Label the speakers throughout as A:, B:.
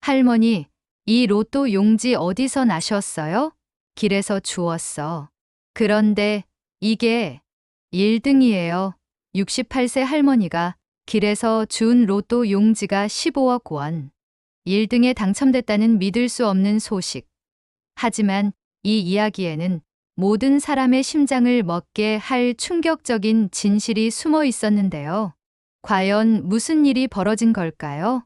A: 할머니, 이 로또 용지 어디서 나셨어요? 길에서 주웠어. 그런데 이게 1등이에요. 68세 할머니가 길에서 준 로또 용지가 15억 원. 1등에 당첨됐다는 믿을 수 없는 소식. 하지만 이 이야기에는 모든 사람의 심장을 먹게 할 충격적인 진실이 숨어 있었는데요. 과연 무슨 일이 벌어진 걸까요?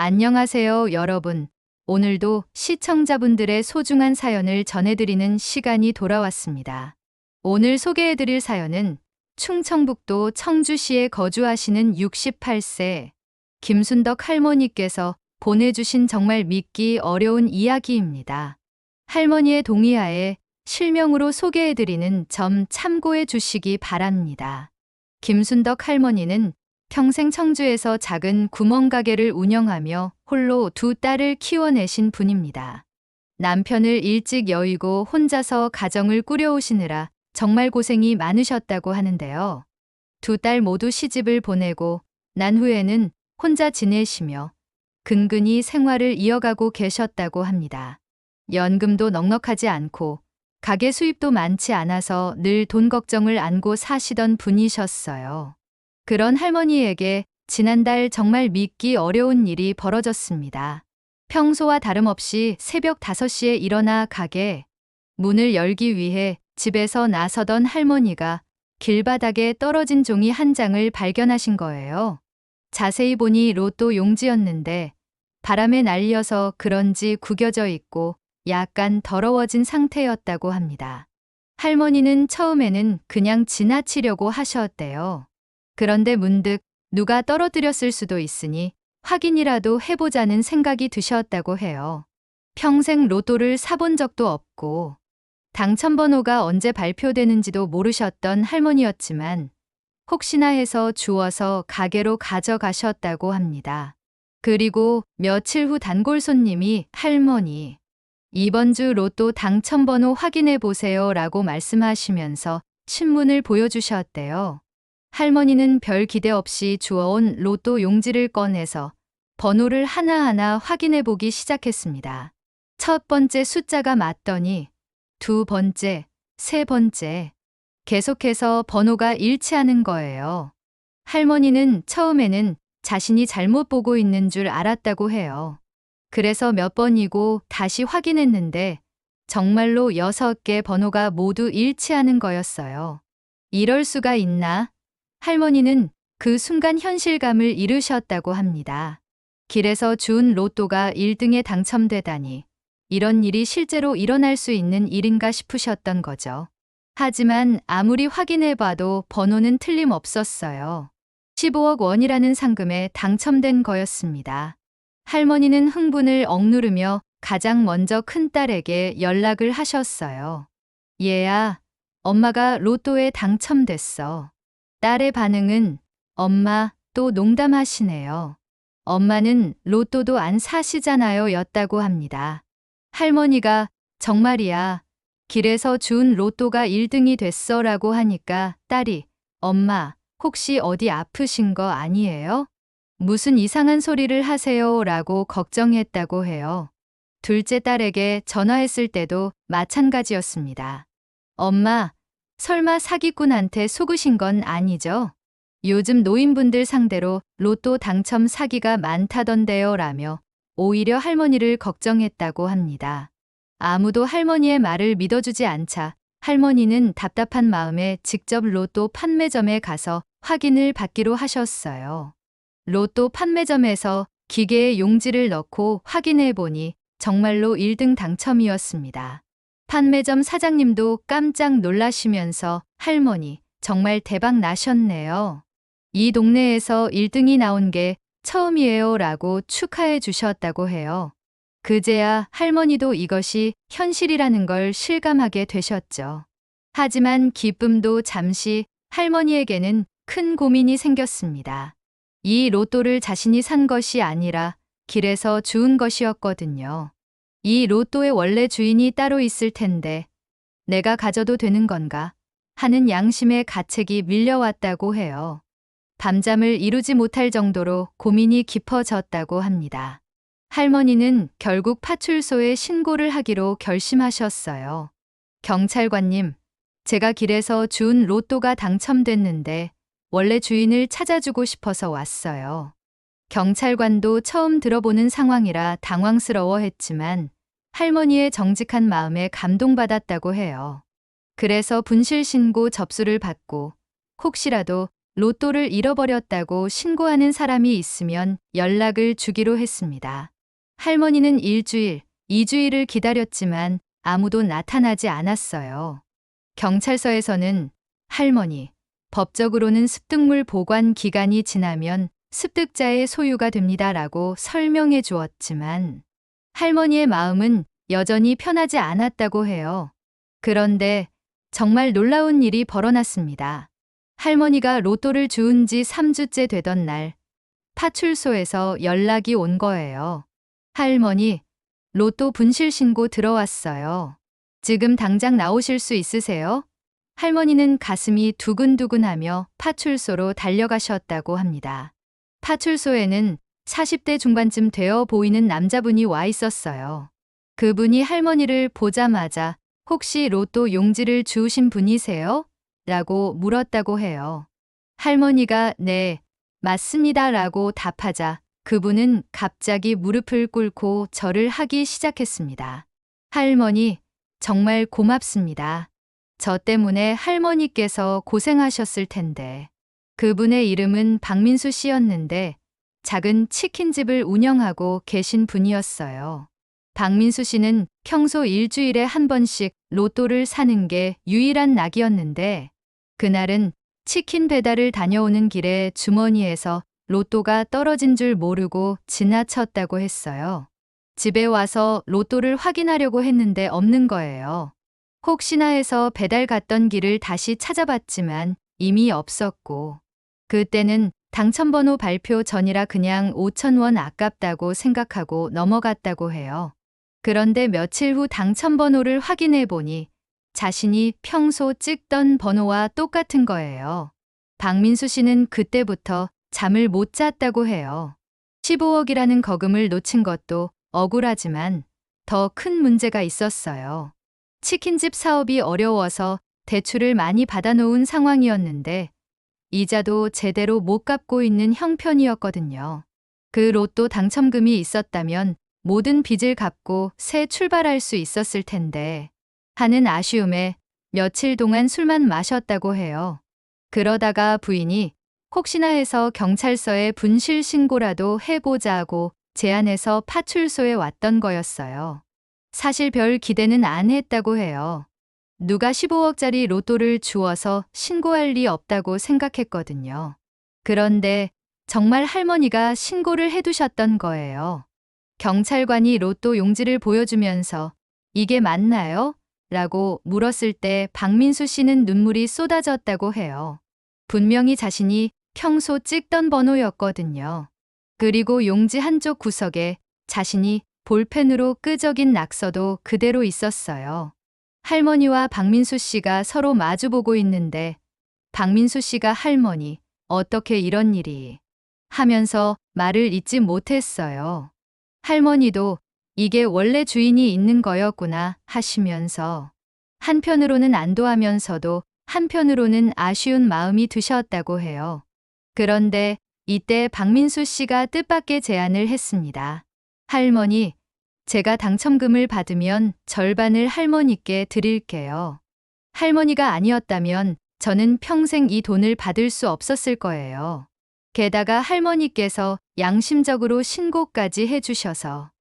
A: 안녕하세요, 여러분. 오늘도 시청자분들의 소중한 사연을 전해드리는 시간이 돌아왔습니다. 오늘 소개해드릴 사연은 충청북도 청주시에 거주하시는 68세 김순덕 할머니께서 보내주신 정말 믿기 어려운 이야기입니다. 할머니의 동의하에 실명으로 소개해드리는 점 참고해 주시기 바랍니다. 김순덕 할머니는 평생 청주에서 작은 구멍가게를 운영하며 홀로 2딸을 키워내신 분입니다. 남편을 일찍 여의고 혼자서 가정을 꾸려오시느라 정말 고생이 많으셨다고 하는데요. 2딸 모두 시집을 보내고 난 후에는 혼자 지내시며 근근히 생활을 이어가고 계셨다고 합니다. 연금도 넉넉하지 않고 가게 수입도 많지 않아서 늘 돈 걱정을 안고 사시던 분이셨어요. 그런 할머니에게 지난달 정말 믿기 어려운 일이 벌어졌습니다. 평소와 다름없이 새벽 5시에 일어나 가게 문을 열기 위해 집에서 나서던 할머니가 길바닥에 떨어진 종이 한 장을 발견하신 거예요. 자세히 보니 로또 용지였는데 바람에 날려서 그런지 구겨져 있고 약간 더러워진 상태였다고 합니다. 할머니는 처음에는 그냥 지나치려고 하셨대요. 그런데 문득 누가 떨어뜨렸을 수도 있으니 확인이라도 해보자는 생각이 드셨다고 해요. 평생 로또를 사본 적도 없고 당첨번호가 언제 발표되는지도 모르셨던 할머니였지만 혹시나 해서 주워서 가게로 가져가셨다고 합니다. 그리고 며칠 후 단골 손님이 할머니, 이번 주 로또 당첨번호 확인해 보세요 라고 말씀하시면서 신문을 보여주셨대요. 할머니는 별 기대 없이 주워온 로또 용지를 꺼내서 번호를 하나하나 확인해 보기 시작했습니다. 첫 번째 숫자가 맞더니 2번째, 3번째, 계속해서 번호가 일치하는 거예요. 할머니는 처음에는 자신이 잘못 보고 있는 줄 알았다고 해요. 그래서 몇 번이고 다시 확인했는데 정말로 6개 번호가 모두 일치하는 거였어요. 이럴 수가 있나? 할머니는 그 순간 현실감을 잃으셨다고 합니다. 길에서 주운 로또가 1등에 당첨되다니 이런 일이 실제로 일어날 수 있는 일인가 싶으셨던 거죠. 하지만 아무리 확인해봐도 번호는 틀림없었어요. 15억 원이라는 상금에 당첨된 거였습니다. 할머니는 흥분을 억누르며 가장 먼저 큰딸에게 연락을 하셨어요. 얘야, 엄마가 로또에 당첨됐어. 딸의 반응은 엄마 또 농담하시네요. 엄마는 로또도 안 사시잖아요 였다고 합니다. 할머니가 정말이야. 길에서 주운 로또가 1등이 됐어 라고 하니까 딸이 엄마 혹시 어디 아프신 거 아니에요? 무슨 이상한 소리를 하세요 라고 걱정했다고 해요. 둘째 딸에게 전화했을 때도 마찬가지였습니다. 엄마, 설마 사기꾼한테 속으신 건 아니죠? 요즘 노인분들 상대로 로또 당첨 사기가 많다던데요 라며 오히려 할머니를 걱정했다고 합니다. 아무도 할머니의 말을 믿어주지 않자 할머니는 답답한 마음에 직접 로또 판매점에 가서 확인을 받기로 하셨어요. 로또 판매점에서 기계에 용지를 넣고 확인해 보니 정말로 1등 당첨이었습니다. 판매점 사장님도 깜짝 놀라시면서 할머니, 정말 대박 나셨네요. 이 동네에서 1등이 나온 게 처음이에요 라고 축하해 주셨다고 해요. 그제야 할머니도 이것이 현실이라는 걸 실감하게 되셨죠. 하지만 기쁨도 잠시 할머니에게는 큰 고민이 생겼습니다. 이 로또를 자신이 산 것이 아니라 길에서 주운 것이었거든요. 이 로또의 원래 주인이 따로 있을 텐데 내가 가져도 되는 건가 하는 양심의 가책이 밀려왔다고 해요. 밤잠을 이루지 못할 정도로 고민이 깊어졌다고 합니다. 할머니는 결국 파출소에 신고를 하기로 결심하셨어요. 경찰관님, 제가 길에서 준 로또가 당첨됐는데 원래 주인을 찾아주고 싶어서 왔어요. 경찰관도 처음 들어보는 상황이라 당황스러워했지만 할머니의 정직한 마음에 감동받았다고 해요. 그래서 분실신고 접수를 받고 혹시라도 로또를 잃어버렸다고 신고하는 사람이 있으면 연락을 주기로 했습니다. 할머니는 일주일, 2주일을 기다렸지만 아무도 나타나지 않았어요. 경찰서에서는 할머니, 법적으로는 습득물 보관 기간이 지나면 습득자의 소유가 됩니다라고 설명해 주었지만 할머니의 마음은 여전히 편하지 않았다고 해요. 그런데 정말 놀라운 일이 벌어났습니다. 할머니가 로또를 주운 지 3주째 되던 날 파출소에서 연락이 온 거예요. 할머니, 로또 분실 신고 들어왔어요. 지금 당장 나오실 수 있으세요? 할머니는 가슴이 두근두근하며 파출소로 달려가셨다고 합니다. 파출소에는 40대 중반쯤 되어 보이는 남자분이 와 있었어요. 그분이 할머니를 보자마자 혹시 로또 용지를 주우신 분이세요? 라고 물었다고 해요. 할머니가 네, 맞습니다 라고 답하자 그분은 갑자기 무릎을 꿇고 절을 하기 시작했습니다. 할머니, 정말 고맙습니다. 저 때문에 할머니께서 고생하셨을 텐데. 그분의 이름은 박민수 씨였는데 작은 치킨집을 운영하고 계신 분이었어요. 박민수 씨는 평소 일주일에 한 번씩 로또를 사는 게 유일한 낙이었는데 그날은 치킨 배달을 다녀오는 길에 주머니에서 로또가 떨어진 줄 모르고 지나쳤다고 했어요. 집에 와서 로또를 확인하려고 했는데 없는 거예요. 혹시나 해서 배달 갔던 길을 다시 찾아봤지만 이미 없었고 그때는 당첨번호 발표 전이라 그냥 5,000원 아깝다고 생각하고 넘어갔다고 해요. 그런데 며칠 후 당첨번호를 확인해 보니 자신이 평소 찍던 번호와 똑같은 거예요. 박민수 씨는 그때부터 잠을 못 잤다고 해요. 15억이라는 거금을 놓친 것도 억울하지만 더 큰 문제가 있었어요. 치킨집 사업이 어려워서 대출을 많이 받아놓은 상황이었는데 이자도 제대로 못 갚고 있는 형편이었거든요. 그 로또 당첨금이 있었다면 모든 빚을 갚고 새 출발할 수 있었을 텐데 하는 아쉬움에 며칠 동안 술만 마셨다고 해요. 그러다가 부인이 혹시나 해서 경찰서에 분실 신고라도 해보자고 제안해서 파출소에 왔던 거였어요. 사실 별 기대는 안 했다고 해요. 누가 15억짜리 로또를 주워서 신고할 리 없다고 생각했거든요. 그런데 정말 할머니가 신고를 해두셨던 거예요. 경찰관이 로또 용지를 보여주면서 이게 맞나요? 라고 물었을 때 박민수 씨는 눈물이 쏟아졌다고 해요. 분명히 자신이 평소 찍던 번호였거든요. 그리고 용지 한쪽 구석에 자신이 볼펜으로 끄적인 낙서도 그대로 있었어요. 할머니와 박민수 씨가 서로 마주보고 있는데 박민수 씨가 할머니, 어떻게 이런 일이 하면서 말을 잇지 못했어요. 할머니도 이게 원래 주인이 있는 거였구나 하시면서 한편으로는 안도하면서도 한편으로는 아쉬운 마음이 드셨다고 해요. 그런데 이때 박민수 씨가 뜻밖의 제안을 했습니다. 할머니, 제가 당첨금을 받으면 절반을 할머니께 드릴게요. 할머니가 아니었다면 저는 평생 이 돈을 받을 수 없었을 거예요. 게다가 할머니께서 양심적으로 신고까지 해주셔서.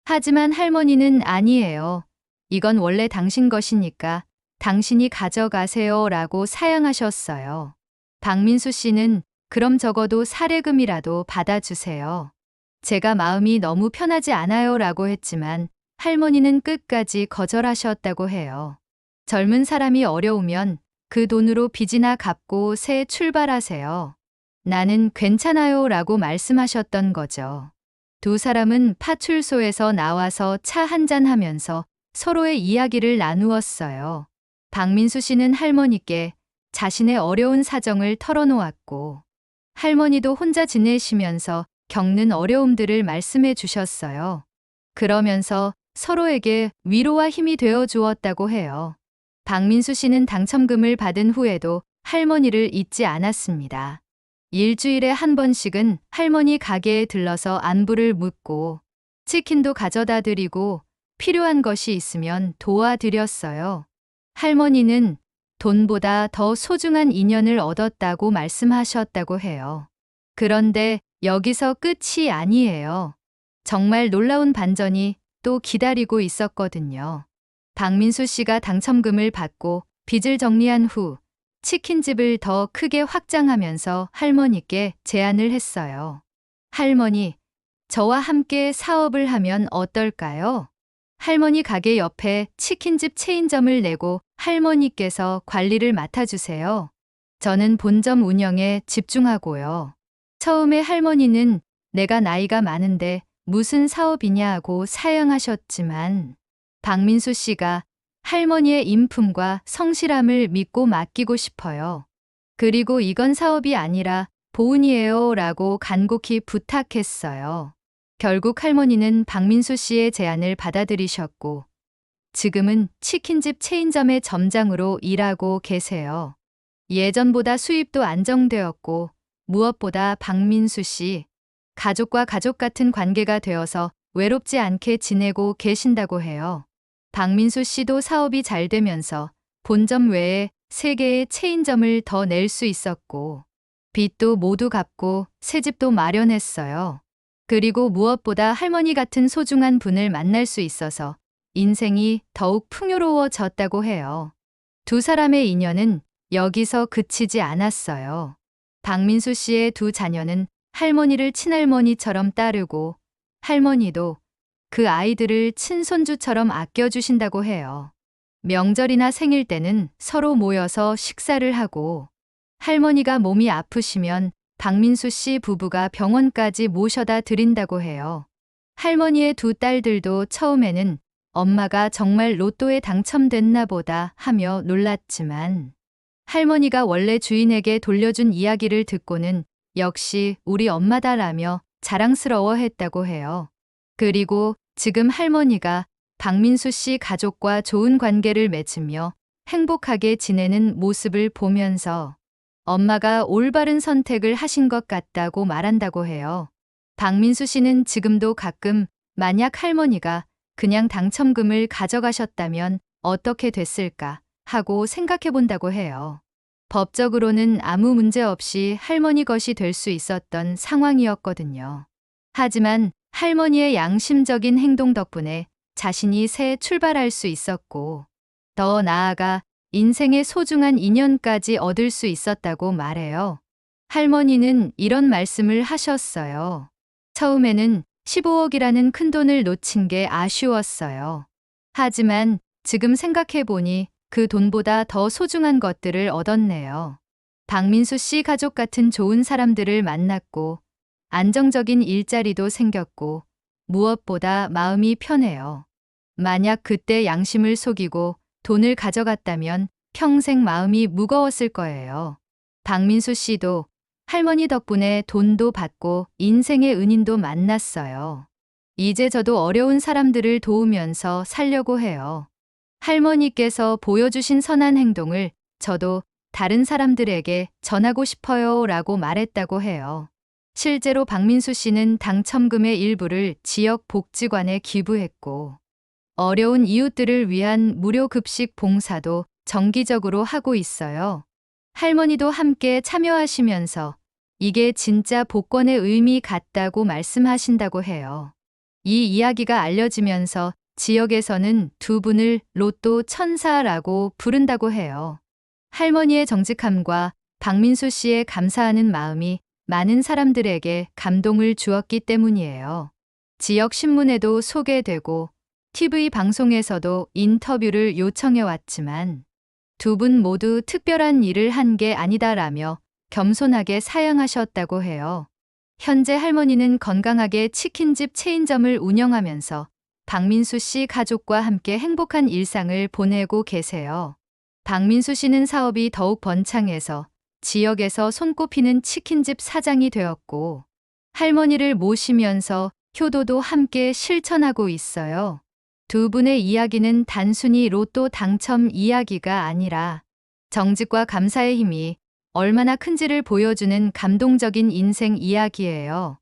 A: 하지만 할머니는 아니에요. 이건 원래 당신 것이니까 당신이 가져가세요 라고 사양하셨어요. 박민수 씨는 그럼 적어도 사례금이라도 받아주세요. 제가 마음이 너무 편하지 않아요 라고 했지만 할머니는 끝까지 거절하셨다고 해요. 젊은 사람이 어려우면 그 돈으로 빚이나 갚고 새 출발하세요. 나는 괜찮아요 라고 말씀하셨던 거죠. 두 사람은 파출소에서 나와서 차 한잔 하면서 서로의 이야기를 나누었어요. 박민수 씨는 할머니께 자신의 어려운 사정을 털어놓았고 할머니도 혼자 지내시면서 겪는 어려움들을 말씀해 주셨어요. 그러면서 서로에게 위로와 힘이 되어 주었다고 해요. 박민수 씨는 당첨금을 받은 후에도 할머니를 잊지 않았습니다. 일주일에 한 번씩은 할머니 가게에 들러서 안부를 묻고 치킨도 가져다 드리고 필요한 것이 있으면 도와드렸어요. 할머니는 돈보다 더 소중한 인연을 얻었다고 말씀하셨다고 해요. 그런데 여기서 끝이 아니에요. 정말 놀라운 반전이 또 기다리고 있었거든요. 박민수 씨가 당첨금을 받고 빚을 정리한 후 치킨집을 더 크게 확장하면서 할머니께 제안을 했어요. 할머니, 저와 함께 사업을 하면 어떨까요? 할머니 가게 옆에 치킨집 체인점을 내고 할머니께서 관리를 맡아주세요. 저는 본점 운영에 집중하고요. 처음에 할머니는 내가 나이가 많은데 무슨 사업이냐고 사양하셨지만 박민수 씨가 할머니의 인품과 성실함을 믿고 맡기고 싶어요. 그리고 이건 사업이 아니라 보은이에요 라고 간곡히 부탁했어요. 결국 할머니는 박민수 씨의 제안을 받아들이셨고 지금은 치킨집 체인점의 점장으로 일하고 계세요. 예전보다 수입도 안정되었고 무엇보다 박민수 씨, 가족과 가족 같은 관계가 되어서 외롭지 않게 지내고 계신다고 해요. 박민수 씨도 사업이 잘 되면서 본점 외에 3개의 체인점을 더 낼 수 있었고 빚도 모두 갚고 새 집도 마련했어요. 그리고 무엇보다 할머니 같은 소중한 분을 만날 수 있어서 인생이 더욱 풍요로워졌다고 해요. 두 사람의 인연은 여기서 그치지 않았어요. 박민수 씨의 두 자녀는 할머니를 친할머니처럼 따르고 할머니도 그 아이들을 친손주처럼 아껴주신다고 해요. 명절이나 생일 때는 서로 모여서 식사를 하고 할머니가 몸이 아프시면 박민수 씨 부부가 병원까지 모셔다 드린다고 해요. 할머니의 두 딸들도 처음에는 엄마가 정말 로또에 당첨됐나 보다 하며 놀랐지만 할머니가 원래 주인에게 돌려준 이야기를 듣고는 역시 우리 엄마다라며 자랑스러워했다고 해요. 그리고 지금 할머니가 박민수 씨 가족과 좋은 관계를 맺으며 행복하게 지내는 모습을 보면서 엄마가 올바른 선택을 하신 것 같다고 말한다고 해요. 박민수 씨는 지금도 가끔 만약 할머니가 그냥 당첨금을 가져가셨다면 어떻게 됐을까 하고 생각해 본다고 해요. 법적으로는 아무 문제 없이 할머니 것이 될 수 있었던 상황이었거든요. 하지만 할머니의 양심적인 행동 덕분에 자신이 새 출발할 수 있었고 더 나아가 인생의 소중한 인연까지 얻을 수 있었다고 말해요. 할머니는 이런 말씀을 하셨어요. 처음에는 15억이라는 큰 돈을 놓친 게 아쉬웠어요. 하지만 지금 생각해보니 그 돈보다 더 소중한 것들을 얻었네요. 박민수 씨 가족 같은 좋은 사람들을 만났고 안정적인 일자리도 생겼고 무엇보다 마음이 편해요. 만약 그때 양심을 속이고 돈을 가져갔다면 평생 마음이 무거웠을 거예요. 박민수 씨도 할머니 덕분에 돈도 받고 인생의 은인도 만났어요. 이제 저도 어려운 사람들을 도우면서 살려고 해요. 할머니께서 보여주신 선한 행동을 저도 다른 사람들에게 전하고 싶어요 라고 말했다고 해요. 실제로 박민수 씨는 당첨금의 일부를 지역 복지관에 기부했고 어려운 이웃들을 위한 무료 급식 봉사도 정기적으로 하고 있어요. 할머니도 함께 참여하시면서 이게 진짜 복권의 의미 같다고 말씀하신다고 해요. 이 이야기가 알려지면서 지역에서는 두 분을 로또 천사라고 부른다고 해요. 할머니의 정직함과 박민수 씨의 감사하는 마음이 많은 사람들에게 감동을 주었기 때문이에요. 지역 신문에도 소개되고 TV 방송에서도 인터뷰를 요청해 왔지만 두 분 모두 특별한 일을 한 게 아니다라며 겸손하게 사양하셨다고 해요. 현재 할머니는 건강하게 치킨집 체인점을 운영하면서 박민수 씨 가족과 함께 행복한 일상을 보내고 계세요. 박민수 씨는 사업이 더욱 번창해서 지역에서 손꼽히는 치킨집 사장이 되었고 할머니를 모시면서 효도도 함께 실천하고 있어요. 두 분의 이야기는 단순히 로또 당첨 이야기가 아니라 정직과 감사의 힘이 얼마나 큰지를 보여주는 감동적인 인생 이야기예요.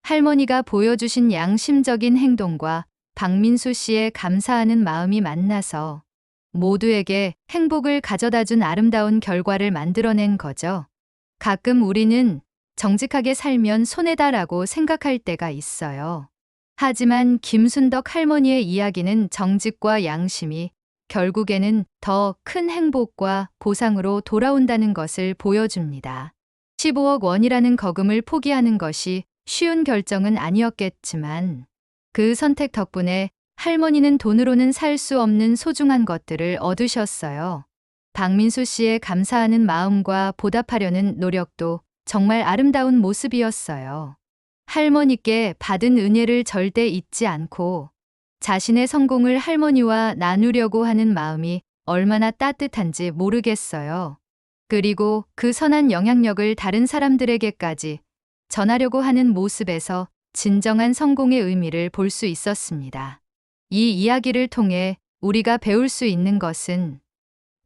A: 할머니가 보여주신 양심적인 행동과 박민수 씨의 감사하는 마음이 만나서 모두에게 행복을 가져다 준 아름다운 결과를 만들어낸 거죠. 가끔 우리는 정직하게 살면 손해다라고 생각할 때가 있어요. 하지만 김순덕 할머니의 이야기는 정직과 양심이 결국에는 더 큰 행복과 보상으로 돌아온다는 것을 보여줍니다. 15억 원이라는 거금을 포기하는 것이 쉬운 결정은 아니었겠지만 그 선택 덕분에 할머니는 돈으로는 살 수 없는 소중한 것들을 얻으셨어요. 박민수 씨의 감사하는 마음과 보답하려는 노력도 정말 아름다운 모습이었어요. 할머니께 받은 은혜를 절대 잊지 않고 자신의 성공을 할머니와 나누려고 하는 마음이 얼마나 따뜻한지 모르겠어요. 그리고 그 선한 영향력을 다른 사람들에게까지 전하려고 하는 모습에서 진정한 성공의 의미를 볼 수 있었습니다. 이 이야기를 통해 우리가 배울 수 있는 것은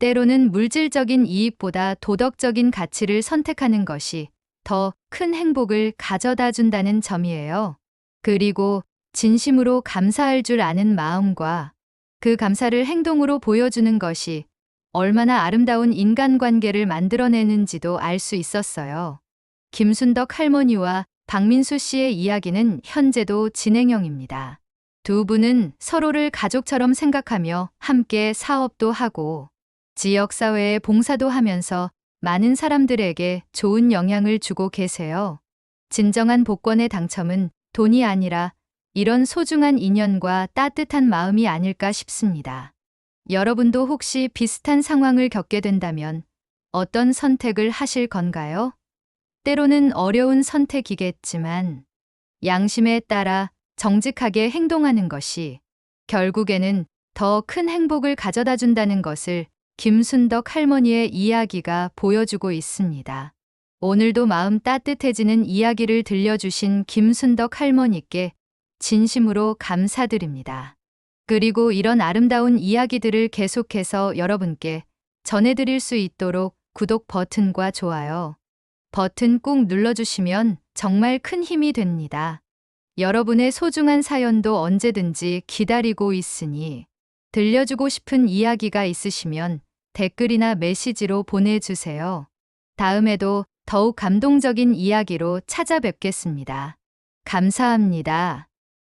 A: 때로는 물질적인 이익보다 도덕적인 가치를 선택하는 것이 더 큰 행복을 가져다 준다는 점이에요. 그리고 진심으로 감사할 줄 아는 마음과 그 감사를 행동으로 보여주는 것이 얼마나 아름다운 인간관계를 만들어내는지도 알 수 있었어요. 김순덕 할머니와 박민수 씨의 이야기는 현재도 진행형입니다. 두 분은 서로를 가족처럼 생각하며 함께 사업도 하고 지역사회에 봉사도 하면서 많은 사람들에게 좋은 영향을 주고 계세요. 진정한 복권의 당첨은 돈이 아니라 이런 소중한 인연과 따뜻한 마음이 아닐까 싶습니다. 여러분도 혹시 비슷한 상황을 겪게 된다면 어떤 선택을 하실 건가요? 때로는 어려운 선택이겠지만 양심에 따라 정직하게 행동하는 것이 결국에는 더 큰 행복을 가져다 준다는 것을 김순덕 할머니의 이야기가 보여주고 있습니다. 오늘도 마음 따뜻해지는 이야기를 들려주신 김순덕 할머니께 진심으로 감사드립니다. 그리고 이런 아름다운 이야기들을 계속해서 여러분께 전해드릴 수 있도록 구독 버튼과 좋아요 버튼 꾹 눌러주시면 정말 큰 힘이 됩니다. 여러분의 소중한 사연도 언제든지 기다리고 있으니 들려주고 싶은 이야기가 있으시면 댓글이나 메시지로 보내주세요. 다음에도 더욱 감동적인 이야기로 찾아뵙겠습니다. 감사합니다.